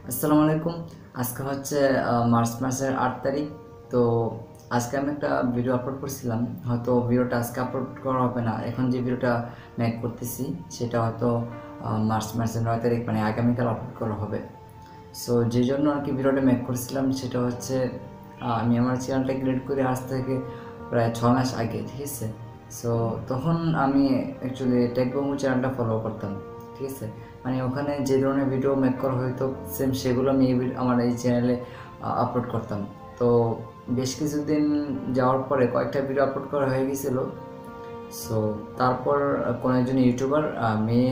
আসসালামু আলাইকুম। আজকে হচ্ছে মার্চ মাসের 8 তারিখ। তো আজকে আমি একটা ভিডিও আপলোড করছিলাম, হয়তো ভিডিওটা আজকে আপলোড করা হবে না। এখন যে ভিডিওটা মেক করতেছি সেটা হয়তো মার্চ মাসের 9 তারিখ মানে আগামীকাল আপলোড করা হবে। সো যে জন্য আর কি ভিডিওটা মেক করছিলাম সেটা হচ্ছে আমি আমার চ্যানেলটা ক্রিয়েট করে আজ থেকে প্রায় 6 মাস আগে, ঠিক আছে। সো তখন আমি অ্যাকচুয়ালি টেক বম্বু চ্যানেলটা ফলো করতাম, ঠিক আছে। মানে ওখানে যে ধরনের ভিডিও মেক করা হয়তো সেম সেগুলো আমি আমার এই চ্যানেলে আপলোড করতাম। তো বেশ কিছুদিন যাওয়ার পরে কয়েকটা ভিডিও আপলোড করা হয়ে গেছিলো। সো তারপর কোনো একজন ইউটিউবার মেয়ে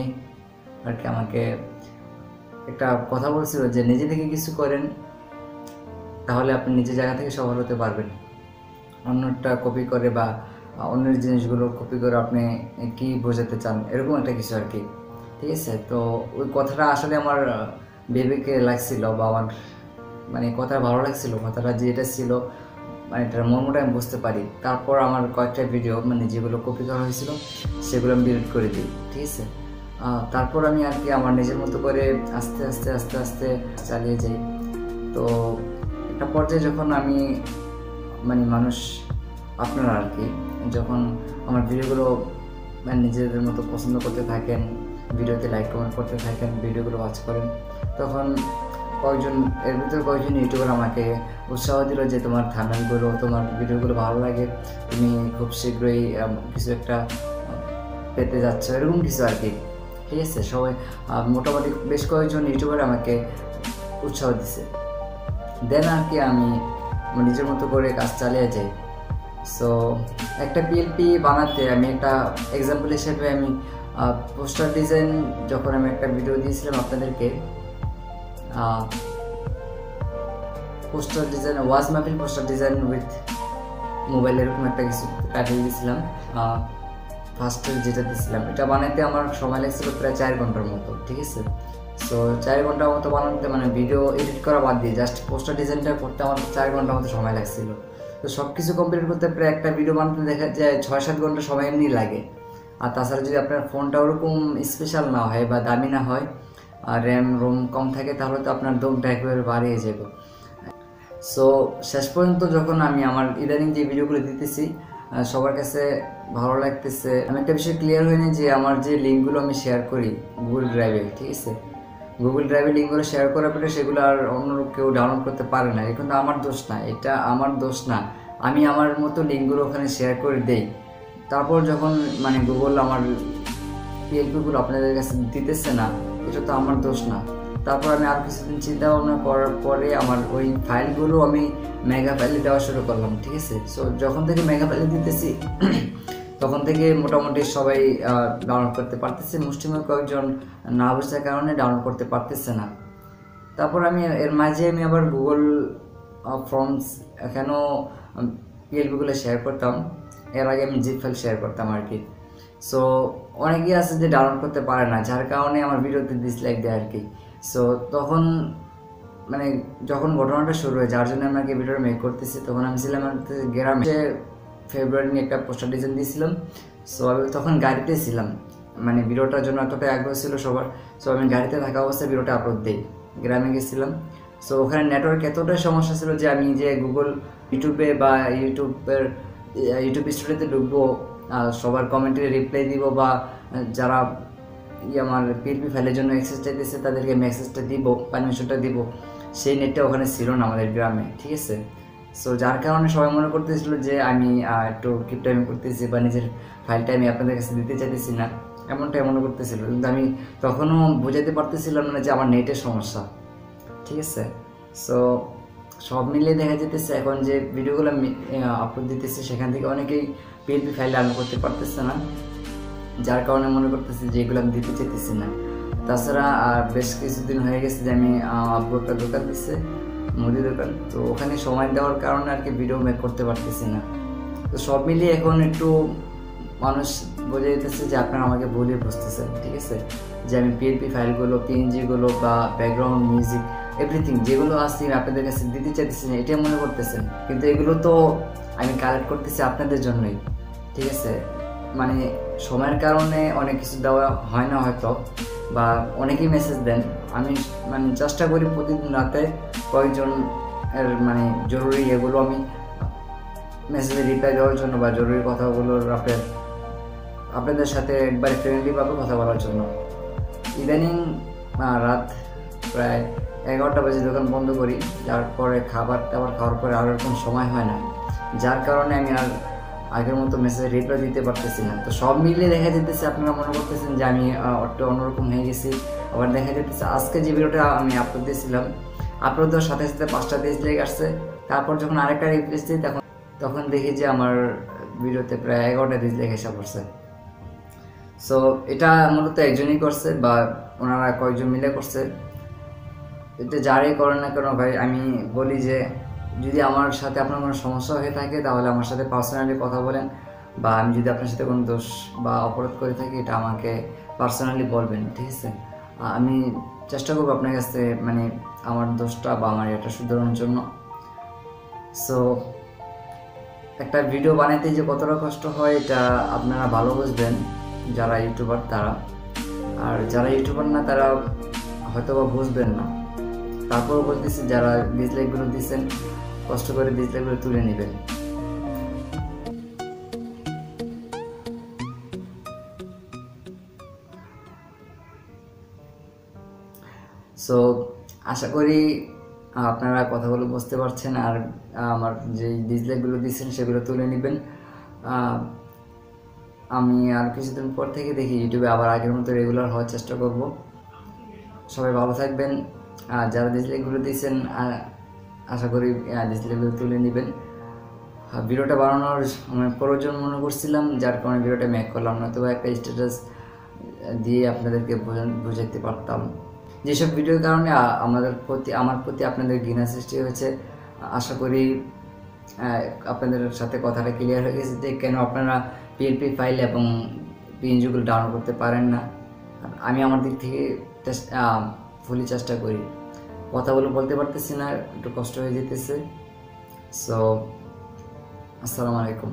আর কি আমাকে একটা কথা বলছিল যে নিজে থেকে কিছু করেন তাহলে আপনি নিজের জায়গা থেকে সফল হতে পারবেন। অন্যটা কপি করে বা অন্যের জিনিসগুলো কপি করে আপনি কি বোঝাতে চান, এরকম একটা কিছু আর কি, ঠিক আছে। তো ওই কথাটা আসলে আমার বিবেকে লাগছিল বা আমার মানে কথা ভালো লাগছিল, কথাটা যেটা ছিল মানে এটার মর্মটা আমি বুঝতে পারি। তারপর আমার কয়েকটা ভিডিও মানে যেগুলো কপি করা হয়েছিল সেগুলো আমি ডিলিট করে দিই, ঠিক আছে। তারপর আমি আর কি আমার নিজের মতো করে আস্তে আস্তে আস্তে আস্তে চালিয়ে যাই। তো একটা পর্যায়ে যখন আমি মানে মানুষ আপনারা আর কি যখন আমার ভিডিওগুলো মানে নিজেদের মতো পছন্দ করতে থাকেন, ভিডিওতে লাইক কমেন্ট করতে থাকেন, ভিডিওগুলো ওয়াচ করেন, তখন এর ভিতরে কয়েকজন ইউটিউবার আমাকে উৎসাহ দিল যে তোমার থাম্বনেলগুলো, তোমার ভিডিওগুলো ভালো লাগে, তুমি খুব শীঘ্রই কিছু একটা পেতে যাচ্ছ, এরকম কিছু আর কি, ঠিক আছে। সবাই মোটামুটি বেশ কয়েকজন ইউটিউবার আমাকে উৎসাহ দিছে। দেন আর কি আমি নিজের মতো করে কাজ চালিয়ে যাই। সো একটা পিএলপি বানাতে আমি একটা এক্সাম্পল হিসেবে আমি পোস্টার ডিজাইন যখন আমি একটা ভিডিও দিয়েছিলাম আপনাদেরকে, পোস্টার ডিজাইন ওয়াজ মাহফিল পোস্টার ডিজাইন উইথ মোবাইল, এরকম একটা কিছু টাইটেল দিয়েছিলাম। ফার্স্টের যেটা দিয়েছিলাম এটা বানাইতে আমার সময় লাগছিল প্রায় 4 ঘন্টার মতো, ঠিক আছে। সো 4 ঘন্টার মতো বানাতে মানে ভিডিও এডিট করা বাদ দিয়ে জাস্ট পোস্টার ডিজাইনটা করতে আমার 4 ঘন্টার মতো সময় লাগছিল। তো সব কিছু কমপ্লিট করতে প্রায় একটা ভিডিও বানাতে দেখা যায় 6-7 ঘন্টা সময় এমনি লাগে। আর তাছাড়া যদি আপনার ফোনটা ওরকম স্পেশাল না হয় বা দামি না হয় আর র্যাম রোম কম থাকে তাহলে তো আপনার দমটা একেবারে বাড়িয়ে যাবে। সো শেষ পর্যন্ত যখন আমি আমার ইদানিং যে ভিডিওগুলো দিতেছি সবার কাছে ভালো লাগতেছে, আমি একটা বিষয় ক্লিয়ার হয়নি যে আমার যে লিঙ্কগুলো আমি শেয়ার করি গুগল ড্রাইভে, ঠিক আছে, গুগল ড্রাইভে লিঙ্কগুলো শেয়ার করার পরে সেগুলো আর অন্য কেউ ডাউনলোড করতে পারে না। কিন্তু আমার দোষ না, এটা আমার দোষ না, আমি আমার মতো লিঙ্কগুলো ওখানে শেয়ার করে দেই। তারপর যখন মানে গুগল আমার পিএলপিগুলো আপনাদের কাছে দিতেছে না, এটা তো আমার দোষ না। তারপর আমি আর কিছুদিন চিন্তা ভাবনা করার পরে আমার ওই ফাইলগুলো আমি মেগা ফাইলে দেওয়া শুরু করলাম, ঠিক আছে। সো যখন থেকে মেগা ফাইলে দিতেছি তখন থেকে মোটামুটি সবাই ডাউনলোড করতে পারতেছে, মুষ্টিমেয় কয়েকজন না বোঝার কারণে ডাউনলোড করতে পারতেছে না। তারপর আমি এর মাঝে আমি আবার গুগল ফর্মস এখানেও পিএলপিগুলো শেয়ার করতাম, এর আগে আমি জিপ ফাইল শেয়ার করতাম আর কি। সো অনেকেই আছে যে ডাউনলোড করতে পারে না, যার কারণে আমার ভিডিওতে ডিসলাইক দেয় আর কি। সো তখন মানে যখন ঘটনাটা শুরু হয় যার জন্য আমাকে ভিডিওটা মেক করতেছি, তখন আমি ছিলাম গ্রামে, ফেব্রুয়ারি নিয়ে একটা পোস্টার ডিজাইন দিয়েছিলাম। সো আমি তখন গাড়িতে ছিলাম, মানে ভিডিওটার জন্য এতটাই আগ্রহ ছিল সবার। সো আমি গাড়িতে থাকা অবস্থায় ভিডিওটা আপলোড দিই, গ্রামে গেছিলাম। সো ওখানে নেটওয়ার্ক এতটাই সমস্যা ছিল যে আমি যে গুগল ইউটিউবে বা ইউটিউব স্টুডিওতে ঢুকবো, সবার কমেন্টে রিপ্লাই দিব বা যারা আমার পিএলপি ফাইলের জন্য অ্যাক্সেস চাইতেছে তাদেরকে আমি অ্যাক্সেসটা দিব, পারমিশনটা দিব, সেই নেটটা ওখানে ছিল না আমাদের গ্রামে, ঠিক আছে। সো যার কারণে সবাই মনে করতেছিল যে আমি একটু কিপটাইমি করতেছি বা নিজের ফাইলটা আমি আপনাদের কাছে দিতে চাইতেছি না, এমনটাই মনে করতেছিল। কিন্তু আমি তখনও বোঝাতে পারতেছিলাম না যে আমার নেটের সমস্যা, ঠিক আছে। সো সব মিলিয়ে দেখা যেতেছে এখন যে ভিডিওগুলো আমি আপলোড দিতেছি সেখান থেকে অনেকেই পিএলপি ফাইল ডাউনলোড করতে পারতেছে না, যার কারণে মনে করতেছি যে এগুলো আমি দিতে চাইতেছি না। তাছাড়া আর বেশ কিছুদিন হয়ে গেছে যে আমি আব্বু একটা দোকান দিচ্ছে, মুদি দোকান, তো ওখানে সময় দেওয়ার কারণে আর কি ভিডিও মেক করতে পারতেছি না। তো সব মিলিয়ে এখন একটু মানুষ বোঝা যেতেছে যে আপনারা আমাকে ভুলে বুঝতেছেন, ঠিক আছে, যে আমি পিএলপি ফাইলগুলো, পিএনজিগুলো বা ব্যাকগ্রাউন্ড মিউজিক এভরিথিং যেগুলো আছে আপনাদের কাছে দিতে চাইতেছি না, এটাই মনে করতেছেন। কিন্তু এগুলো তো আমি কালেক্ট করতেছি আপনাদের জন্যই, ঠিক আছে। মানে সময়ের কারণে অনেক কিছু দেওয়া হয় না হয়তো, বা অনেকেই মেসেজ দেন। আমি মানে চেষ্টা করি প্রতিদিন রাতে কয়েকজন এর মানে জরুরি এগুলো আমি মেসেজে রিপ্লাই দেওয়ার জন্য, বা জরুরি কথাগুলোর আপনাদের সাথে একবারে ফ্রেন্ডলিভাবে কথা বলার জন্য। ইদানিং রাত প্রায় 11টা বাজে দোকান বন্ধ করি, যার পরে খাবার খাওয়ার পরে আর এরকম সময় হয় না, যার কারণে আমি আর আগের মতো মেসেজে রিপ্লাই দিতে পারতেছি না। তো সব মিলিয়ে দেখা যেতেছে আপনারা মনে করতেছেন যে আমি একটু অন্যরকম হয়ে গেছি। আবার দেখা যেতেছে আজকে যে ভিডিওটা আমি আপলোড দিয়েছিলাম, আপলোড দেওয়ার সাথে সাথে 5টা ডিসলাইক আসছে। তারপর যখন আরেকটা রিপ্লেস দিই তখন দেখি যে আমার ভিডিওতে প্রায় 11টা ডিসলাইক এসে পড়ছে। সো এটা মূলত একজনই করছে, বা ওনারা কয়েকজন মিলে করছে। এটা যারাই করেন না কেন ভাই, আমি বলি যে যদি আমার সাথে আপনার কোনো সমস্যা হয়ে থাকে তাহলে আমার সাথে পার্সোনালি কথা বলেন, বা আমি যদি আপনার সাথে কোনো দোষ বা অপরাধ করে থাকি এটা আমাকে পার্সোনালি বলবেন, ঠিক আছে? আমি চেষ্টা করবো আপনার কাছে মানে আমার দোষটা বা আমার এটা শুধরানোর জন্য। সো একটা ভিডিও বানাইতে যে কতটা কষ্ট হয় এটা আপনারা ভালো বুঝবেন যারা ইউটিউবার তারা, আর যারা ইউটিউবার না তারা হয়তো বা বুঝবেন না। তারপর বলতেছি যারা ডিসলাইকগুলো দিচ্ছেন কষ্ট করে ডিসলাইকগুলো তুলে নেবেন। সো আশা করি আপনারা কথাগুলো বুঝতে পারছেন, আর আমার যে ডিসলাইকগুলো দিচ্ছেন সেগুলো তুলে নেবেন। আমি আর কিছুদিন পর থেকে দেখি ইউটিউবে আবার আগের মতো রেগুলার হওয়ার চেষ্টা করব। সবাই ভালো থাকবেন। আর যারা ডিসলাইকগুলো দিয়েছেন আশা করি ডিসলাইকগুলো তুলে নেবেন। ভিডিওটা বানানোর প্রয়োজন মনে করছিলাম, যার কারণে ভিডিওটা মেক করলাম, নয়তো একটা স্ট্যাটাস দিয়ে আপনাদেরকে বুঝাইতে পারতাম। যেসব ভিডিওর কারণে আমার প্রতি আপনাদের ঘৃণা সৃষ্টি হয়েছে, আশা করি আপনাদের সাথে কথাটা ক্লিয়ার হয়ে গেছে যে কেন আপনারা পিএলপি ফাইল এবং পিএনজিগুলো ডাউনলোড করতে পারেন না। আমি আমার দিক থেকে ফুলি চেষ্টা করি, কথাগুলো বলতে পারতেছি না, একটু কষ্ট হয়ে যেতেছে। সো আসসালামু আলাইকুম।